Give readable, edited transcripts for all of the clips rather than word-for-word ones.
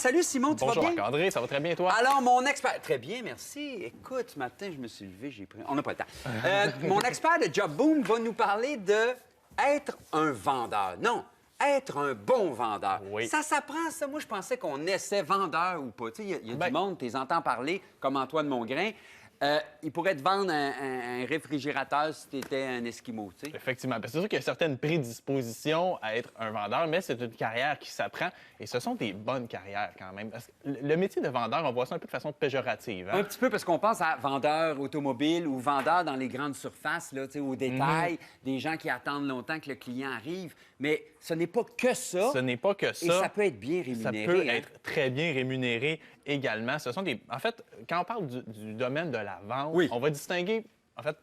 salut Simon, tu vas Bonjour bien? Marc-André, ça va très bien toi? Alors, mon expert... Très bien, merci. Écoute, ce matin, je me suis levé, j'ai pris... On n'a pas le temps. Mon expert de Job Boom va nous parler de être un vendeur. Non, être un bon vendeur. Oui. Ça s'apprend, ça. Moi, je pensais qu'on essaie vendeur ou pas. Tu sais, il y a du monde, tu les entends parler, comme Antoine Mongrain. Il pourrait te vendre un réfrigérateur si tu étais un Esquimau, tu sais. Effectivement. C'est sûr qu'il y a certaines prédispositions à être un vendeur, mais c'est une carrière qui s'apprend et ce sont des bonnes carrières quand même. Parce que le métier de vendeur, on voit ça un peu de façon péjorative. Hein? Un petit peu parce qu'on pense à vendeur automobile ou vendeur dans les grandes surfaces, là, tu sais, au détail, des gens qui attendent longtemps que le client arrive. Mais ce n'est pas que ça. Ce n'est pas que ça. Et ça peut être bien Ça rémunéré. peut hein? être très bien rémunéré également. Ce sont des... En fait, quand on parle du domaine de la vente, Oui. on va distinguer en fait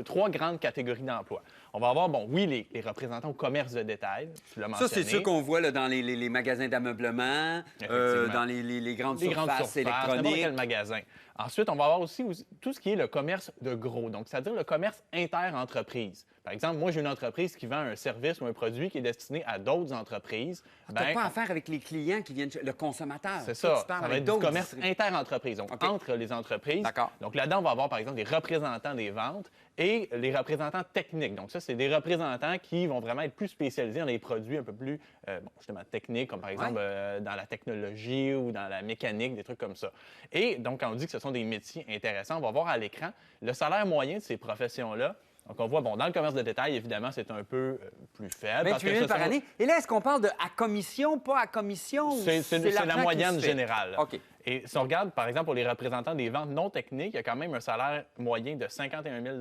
trois grandes catégories d'emplois. On va avoir, bon, oui, les représentants au commerce de détail, tu l'as mentionné. Ça, c'est ceux qu'on voit là, dans les magasins d'ameublement, dans les grandes surfaces n'importe électroniques. quel magasin. Ensuite, on va avoir aussi tout ce qui est le commerce de gros, donc c'est-à-dire le commerce inter-entreprise. Par exemple, moi, j'ai une entreprise qui vend un service ou un produit qui est destiné à d'autres entreprises. Tu n'as pas affaire avec les clients qui viennent, le consommateur. C'est Toi, ça. tu parles Ça va avec être du d'autres commerce distributeurs. inter-entreprise, donc OK. entre les entreprises. D'accord. Donc là-dedans, on va avoir, par exemple, des représentants des ventes et les représentants techniques. Donc ça, c'est des représentants qui vont vraiment être plus spécialisés dans les produits un peu plus, justement, techniques, comme par exemple dans la technologie ou dans la mécanique, des trucs comme ça. Et donc, quand on dit que ce sont des métiers intéressants, on va voir à l'écran le salaire moyen de ces professions-là. Donc, on voit, bon, dans le commerce de détail, évidemment, c'est un peu plus faible. 28 000 par année. Et là, est-ce qu'on parle de à commission, pas à commission? Ou C'est la l'argent moyenne qui se fait? générale. OK. Et si on regarde, par exemple, pour les représentants des ventes non techniques, il y a quand même un salaire moyen de 51 000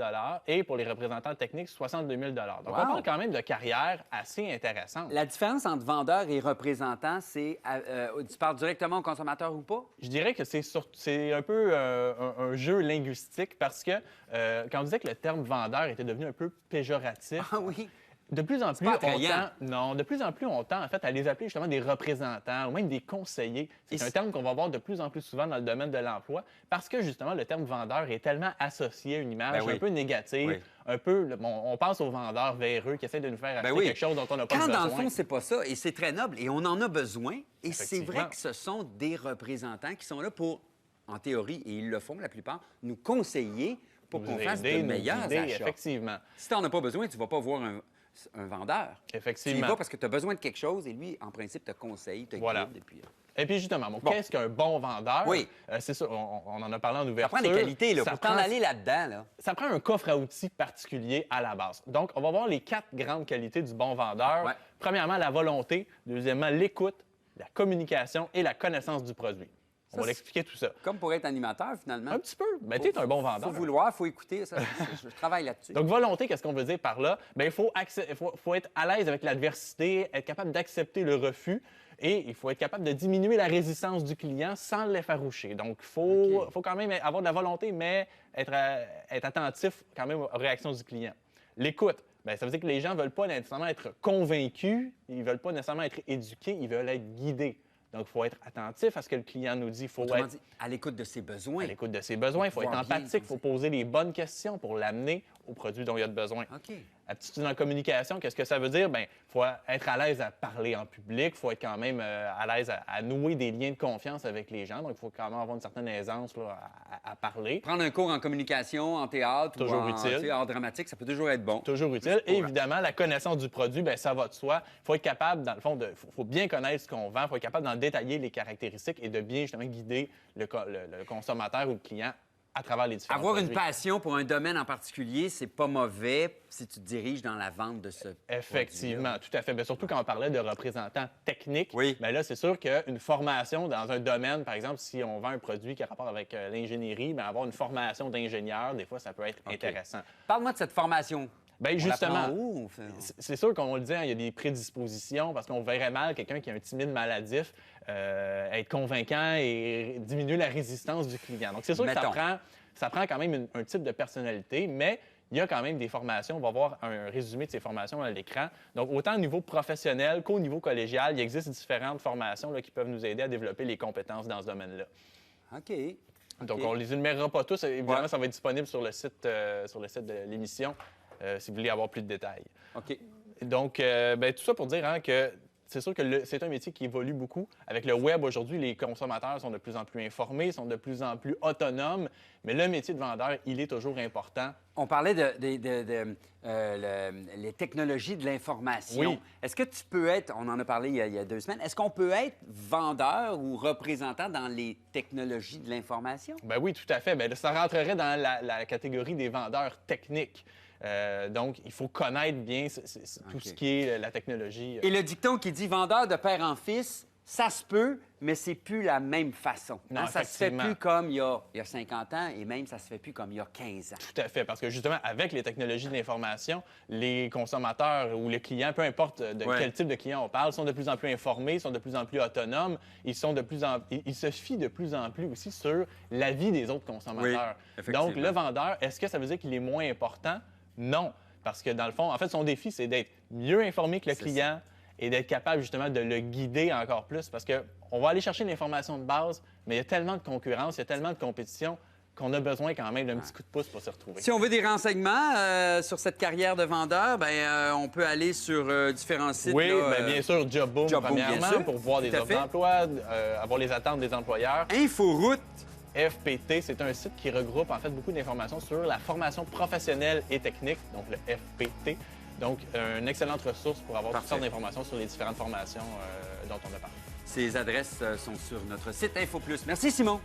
et pour les représentants techniques, 62 000 Donc, Wow. on parle quand même de carrières assez intéressantes. La différence entre vendeur et représentant, c'est tu parles directement au consommateur ou pas? Je dirais que c'est un peu un jeu linguistique parce que quand on disait que le terme vendeur était devenu un peu péjoratif, Ah oui. de plus en plus, pas attrayant. de plus en plus, on tend en fait à les appeler justement des représentants ou même des conseillers. C'est un terme qu'on va voir de plus en plus souvent dans le domaine de l'emploi parce que justement le terme vendeur est tellement associé à une image Ben oui. un peu négative, Oui. un peu, on pense aux vendeurs véreux qui essaient de nous faire acheter quelque chose dont on n'a pas Quand, besoin. dans le fond, c'est pas ça, et c'est très noble, et on en a besoin, et c'est Effectivement. vrai que ce sont des représentants qui sont là pour, en théorie, et ils le font la plupart, nous conseiller pour Nous qu'on fasse aider, de nous meilleurs guider, achats. effectivement. Si tu n'en as pas besoin, tu ne vas pas voir un vendeur. Effectivement. Tu y vas parce que tu as besoin de quelque chose, et lui, en principe, te conseille, te Voilà. guide, et puis... Et puis justement, bon, qu'est-ce qu'un bon vendeur? Oui. C'est ça, on en a parlé en Ça ouverture. prend des qualités, là, Ça pour t'en prend- aller là-dedans, là. Ça prend un coffre à outils particulier à la base. Donc, on va voir les 4 grandes qualités du bon vendeur. Ouais. Premièrement, la volonté. Deuxièmement, l'écoute, la communication et la connaissance du produit. On va c'est- l'expliquer tout ça. Comme pour être animateur, finalement. Un petit peu. Ben, tu es un bon vendeur. Faut vouloir, il faut écouter. Ça, je travaille là-dessus. Donc, volonté, qu'est-ce qu'on veut dire par là? Bien, il faut être à l'aise avec l'adversité, être capable d'accepter le refus et il faut être capable de diminuer la résistance du client sans l'effaroucher. Donc, il faut quand même avoir de la volonté, mais être attentif quand même aux réactions du client. L'écoute, bien, ça veut dire que les gens ne veulent pas nécessairement être convaincus, ils ne veulent pas nécessairement être éduqués, ils veulent être guidés. Donc, il faut être attentif à ce que le client nous dit. Il faut Autrement être dit, à l'écoute de ses besoins. à l'écoute de ses besoins, il faut être pouvoir bien empathique, il faut poser les bonnes questions pour l'amener au produit dont il a besoin. OK. Aptitude en communication, qu'est-ce que ça veut dire? Bien, il faut être à l'aise à parler en public, il faut être quand même à l'aise à nouer des liens de confiance avec les gens. Donc, il faut quand même avoir une certaine aisance là, à parler. Prendre un cours en communication, en théâtre Toujours ou en utile. tu sais, art dramatique, ça peut toujours être bon. Toujours utile. Et évidemment, la connaissance du produit, bien, ça va de soi. Il faut être capable, dans le fond, faut bien connaître ce qu'on vend, il faut être capable d'en détailler les caractéristiques et de bien, justement, guider le consommateur ou le client à travers les différents Avoir produits. une passion pour un domaine en particulier, c'est pas mauvais si tu te diriges dans la vente de ce Effectivement, tout à fait. Mais surtout quand on parlait de représentants techniques, Oui. bien là, c'est sûr qu'une formation dans un domaine, par exemple, si on vend un produit qui a rapport avec l'ingénierie, bien, avoir une formation d'ingénieur, des fois, ça peut être intéressant. Parle-moi de cette formation. Bien, On justement, l'apprend où? On fait- c'est sûr qu'on le dit, hein, il y a des prédispositions parce qu'on verrait mal quelqu'un qui a un timide maladif être convaincant et diminuer la résistance du client. Donc, c'est sûr que Mettons. ça prend quand même un type de personnalité, mais il y a quand même des formations. On va voir un résumé de ces formations à l'écran. Donc, autant au niveau professionnel qu'au niveau collégial, il existe différentes formations là, qui peuvent nous aider à développer les compétences dans ce domaine-là. OK. Donc, OK. on ne les énumérera pas tous. Évidemment, Ouais. ça va être disponible sur le site de l'émission si vous voulez avoir plus de détails. OK. Donc, ben, tout ça pour dire hein, que c'est sûr que c'est un métier qui évolue beaucoup. Avec le web aujourd'hui, les consommateurs sont de plus en plus informés, sont de plus en plus autonomes, mais le métier de vendeur, il est toujours important. On parlait les technologies de l'information. Oui. Est-ce que tu peux être, on en a parlé il y a 2 semaines, est-ce qu'on peut être vendeur ou représentant dans les technologies de l'information? Ben oui, tout à fait. Ben, ça rentrerait dans la catégorie des vendeurs techniques. Donc, il faut connaître bien tout ce qui est la technologie. Et le dicton qui dit vendeur de père en fils, ça se peut, mais c'est plus la même façon. Non, ça se fait effectivement. plus comme il y a 50 ans et même ça se fait plus comme il y a 15 ans. Tout à fait, parce que justement, avec les technologies de l'information, les consommateurs ou les clients, peu importe de quel type de client on parle, sont de plus en plus informés, sont de plus en plus autonomes, ils se fient de plus en plus aussi sur l'avis des autres consommateurs. Oui, donc, le vendeur, est-ce que ça veut dire qu'il est moins important? Non, parce que dans le fond, en fait, son défi, c'est d'être mieux informé que le client et d'être capable justement de le guider encore plus, parce qu'on va aller chercher l'information de base, mais il y a tellement de concurrence, il y a tellement de compétition qu'on a besoin quand même d'un petit coup de pouce pour se retrouver. Si on veut des renseignements sur cette carrière de vendeur, on peut aller sur différents sites. Oui, là, bien sûr, Jobboom, premièrement, bien sûr. pour voir des offres d'emploi, avoir les attentes des employeurs. Inforoute. FPT, c'est un site qui regroupe en fait beaucoup d'informations sur la formation professionnelle et technique, donc le FPT. Donc, une excellente ressource pour avoir toutes sortes d'informations sur les différentes formations dont on a parlé. Ces adresses sont sur notre site Info Plus. Merci, Simon.